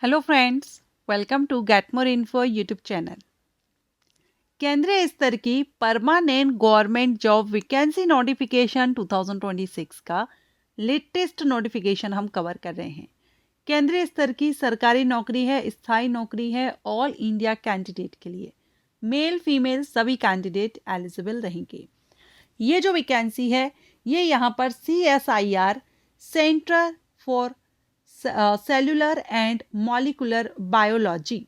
Hello friends, welcome to get more info YouTube channel. केंद्रीय स्तर की permanent government job vacancy notification 2026 का latest notification हम cover कर रहे हैं। केंद्रीय स्तर की सरकारी नौकरी है, स्थायी नौकरी है, ऑल इंडिया कैंडिडेट के लिए मेल फीमेल सभी कैंडिडेट एलिजिबल रहेंगे। ये जो वैकेंसी है ये यहाँ पर CSIR centre for cellular and molecular biology,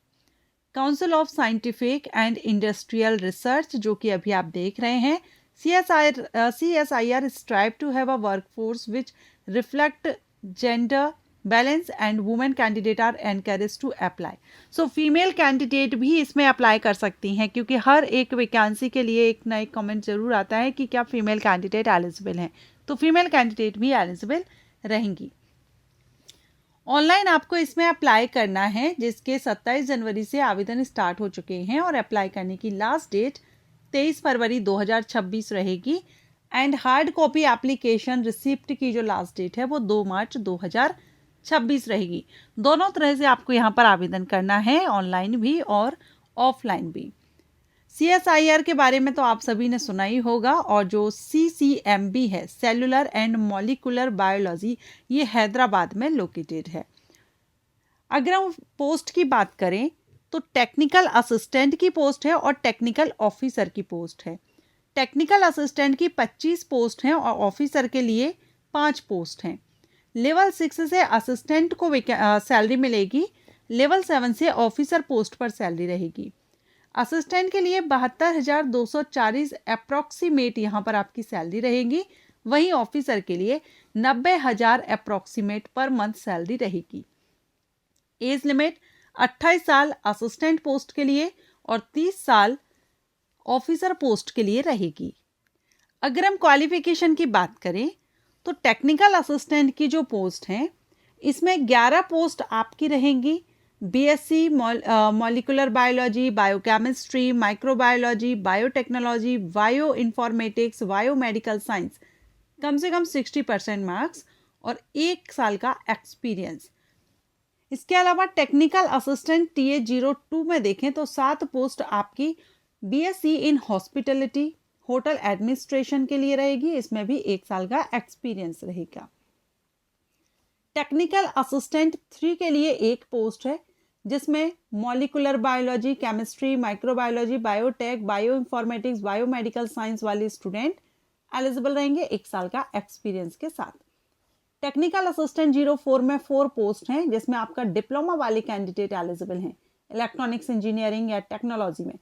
council of scientific and industrial research, जो कि अभी आप देख रहे हैं। CSIR strive to have a workforce which reflect gender balance and women candidate are encourage to apply. So female candidate भी इसमें apply कर सकती हैं, क्योंकि हर एक वैकेंसी के लिए एक ना एक कमेंट जरूर आता है कि क्या फीमेल कैंडिडेट एलिजिबल हैं, तो फीमेल कैंडिडेट भी एलिजिबल रहेंगी। ऑनलाइन आपको इसमें अप्लाई करना है, जिसके 27 जनवरी से आवेदन स्टार्ट हो चुके हैं और अप्लाई करने की लास्ट डेट 23 फरवरी 2026 रहेगी। And hard copy application receipt की जो लास्ट डेट है वो 2 मार्च 2026 रहेगी। दोनों तरह से आपको यहाँ पर आवेदन करना है, ऑनलाइन भी और ऑफलाइन भी। CSIR के बारे में तो आप सभी ने सुना ही होगा, और जो CCMB है, सेलुलर एंड मॉलिकुलर बायोलॉजी, ये हैदराबाद में लोकेटेड है। अगर हम पोस्ट की बात करें तो टेक्निकल असिस्टेंट की पोस्ट है और टेक्निकल ऑफिसर की पोस्ट है। टेक्निकल असिस्टेंट की 25 पोस्ट हैं और ऑफिसर के लिए 5 पोस्ट हैं। लेवल 6 से असिस्टेंट को सैलरी मिलेगी, लेवल 7 से ऑफिसर पोस्ट पर सैलरी रहेगी। असिस्टेंट के लिए 72,240 अप्रॉक्सीमेट यहाँ पर आपकी सैलरी रहेगी, वहीं ऑफिसर के लिए 90,000 अप्रॉक्सीमेट पर मंथ सैलरी रहेगी। एज लिमिट 28 साल असिस्टेंट पोस्ट के लिए और 30 साल ऑफिसर पोस्ट के लिए रहेगी। अगर हम क्वालिफिकेशन की बात करें तो टेक्निकल असिस्टेंट की जो पोस्ट है इसमें 11 पोस्ट आपकी रहेंगी। BSc molecular biology, biochemistry, microbiology, biotechnology, bioinformatics, biomedical science, कम से कम 60% मार्क्स और 1 साल का एक्सपीरियंस। इसके अलावा टेक्निकल असिस्टेंट TA02 में देखें तो 7 पोस्ट आपकी BSc इन हॉस्पिटलिटी, होटल एडमिनिस्ट्रेशन के लिए रहेगी, इसमें भी 1 साल का एक्सपीरियंस रहेगा। टेक्निकल असिस्टेंट 3 के लिए 1 पोस्ट है, जिसमें molecular biology, chemistry, microbiology, biotech, bio informatics, biomedical science वाले स्टूडेंट एलिजिबल रहेंगे 1 साल का एक्सपीरियंस के साथ। टेक्निकल असिस्टेंट 04 में 4 पोस्ट हैं, जिसमें आपका डिप्लोमा वाले कैंडिडेट एलिजिबल हैं, इलेक्ट्रॉनिक्स इंजीनियरिंग या टेक्नोलॉजी में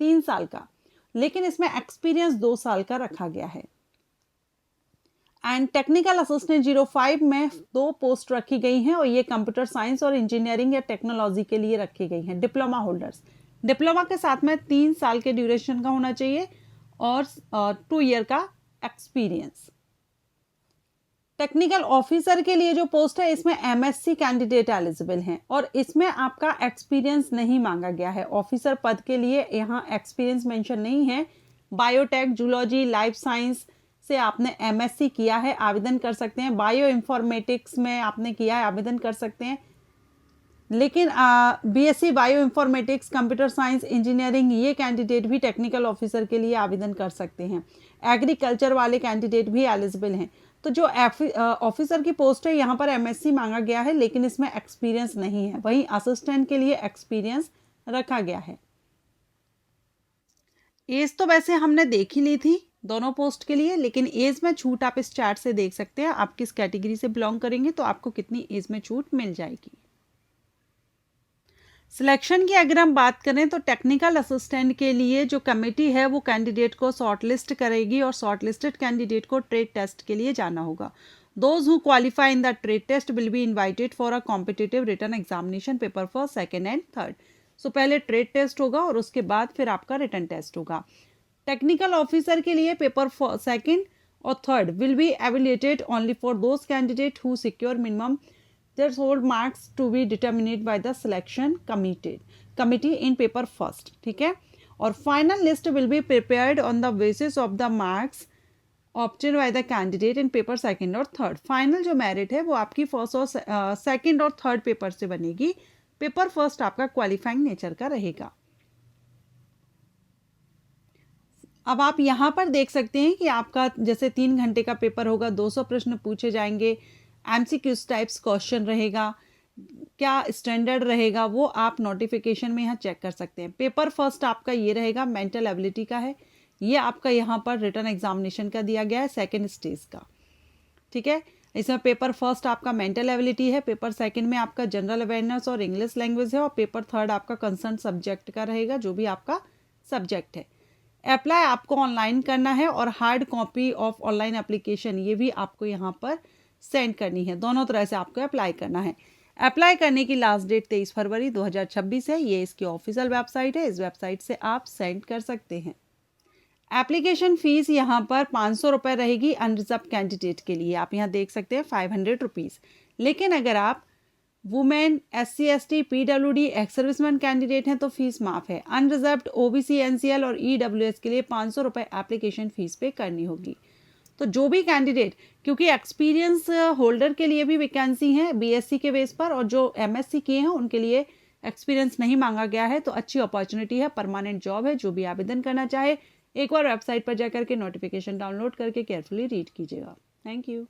3 साल का, लेकिन इसमें एक्सपीरियंस 2 साल का रखा गया है। एंड टेक्निकल असिस्टेंट 05 में 2 पोस्ट रखी गई हैं और ये कंप्यूटर साइंस और इंजीनियरिंग या टेक्नोलॉजी के लिए रखी गई हैं, डिप्लोमा होल्डर्स। डिप्लोमा के साथ में 3 साल के ड्यूरेशन का होना चाहिए और 2 ईयर का एक्सपीरियंस। टेक्निकल ऑफिसर के लिए जो पोस्ट है इसमें MSc कैंडिडेट एलिजिबल हैं और इसमें आपका एक्सपीरियंस नहीं मांगा गया है। ऑफिसर पद के लिए यहाँ एक्सपीरियंस मेंशन नहीं है। बायोटेक, जूलॉजी, लाइफ साइंस से आपने MSc किया है, आवेदन कर सकते हैं। बायो इन्फॉर्मेटिक्स में आपने किया है, आवेदन कर सकते हैं। लेकिन BSc bio informatics, computer science, engineering, ये कैंडिडेट भी टेक्निकल ऑफिसर के लिए आवेदन कर सकते हैं। एग्रीकल्चर वाले कैंडिडेट भी एलिजिबल हैं। तो जो ऑफिसर की पोस्ट है यहाँ पर MSc मांगा गया है, लेकिन इसमें एक्सपीरियंस नहीं है। वहीं असिस्टेंट के लिए एक्सपीरियंस रखा गया है। एज तो वैसे हमने देख ही ली थी दोनों पोस्ट के लिए, लेकिन एज में छूट आप इस चार्ट से देख सकते हैं। आप किस कैटेगरी से बिलोंग करेंगे तो आपको कितनी एज में छूट मिल जाएगी। सिलेक्शन की अगर हम बात करें तो टेक्निकल असिस्टेंट के लिए जो कमेटी है वो कैंडिडेट को शॉर्टलिस्ट करेगी और शॉर्टलिस्टेड कैंडिडेट को ट्रेड टेस्ट के लिए जाना होगा। Those who qualify in the trade test will be invited for a competitive written examination paper for 2nd and 3rd। So पहले ट्रेड टेस्ट होगा और उसके बाद फिर आपका रिटन टेस्ट होगा। टेक्निकल ऑफिसर के लिए पेपर 2nd और 3rd will be evaluated only for those candidate who secure minimum threshold marks to be determined by the selection committee in paper 1st। ठीक है, और final list will be prepared on the basis of the marks obtained by the candidate in paper 2nd और 3rd। Final जो merit है वो आपकी 1st और 2nd और 3rd पेपर से बनेगी। पेपर फर्स्ट आपका क्वालिफाइंग नेचर का रहेगा। अब आप यहाँ पर देख सकते हैं कि आपका जैसे 3 घंटे का पेपर होगा, 200 प्रश्न पूछे जाएंगे, एमसीक्यूज टाइप्स क्वेश्चन रहेगा, क्या स्टैंडर्ड रहेगा वो आप नोटिफिकेशन में यहाँ चेक कर सकते हैं। पेपर फर्स्ट आपका ये रहेगा, मेंटल एबिलिटी का है, ये आपका यहाँ पर रिटन एग्जामिनेशन का दिया गया है सेकेंड स्टेज का, ठीक है। इसमें पेपर फर्स्ट आपका मेंटल एबिलिटी है, पेपर सेकंड में आपका जनरल अवेयरनेस और इंग्लिश लैंग्वेज है, और पेपर थर्ड आपका कंसर्न सब्जेक्ट का रहेगा, जो भी आपका सब्जेक्ट है। अप्लाई आपको ऑनलाइन करना है और hard copy of online application ये भी आपको यहाँ पर सेंड करनी है। दोनों तरह से आपको अप्लाई करना है। अप्लाई करने की लास्ट डेट 23 फरवरी 2026 है। ये इसकी ऑफिशियल वेबसाइट है, इस वेबसाइट से आप सेंड कर सकते हैं। एप्लीकेशन फ़ीस यहाँ पर 500 रुपये रहेगी अनरिजर्व कैंडिडेट के लिए, आप यहाँ देख सकते हैं 500 रुपीज़। लेकिन अगर आप women, SC ST PWD ex serviceman candidate हैं तो फीस माफ़ है। अनरिजर्व्ड OBC NCL और EWS के लिए 500 रुपये एप्लीकेशन फ़ीस पे करनी होगी। तो जो भी कैंडिडेट, क्योंकि एक्सपीरियंस होल्डर के लिए भी वैकेंसी है BSc के बेस पर, और जो MSc किए हैं उनके लिए एक्सपीरियंस नहीं मांगा गया है, तो अच्छी अपॉर्चुनिटी है, परमानेंट जॉब है। जो भी आवेदन करना चाहे एक बार वेबसाइट पर जाकर के नोटिफिकेशन डाउनलोड करके केयरफुली रीड कीजिएगा। Thank you.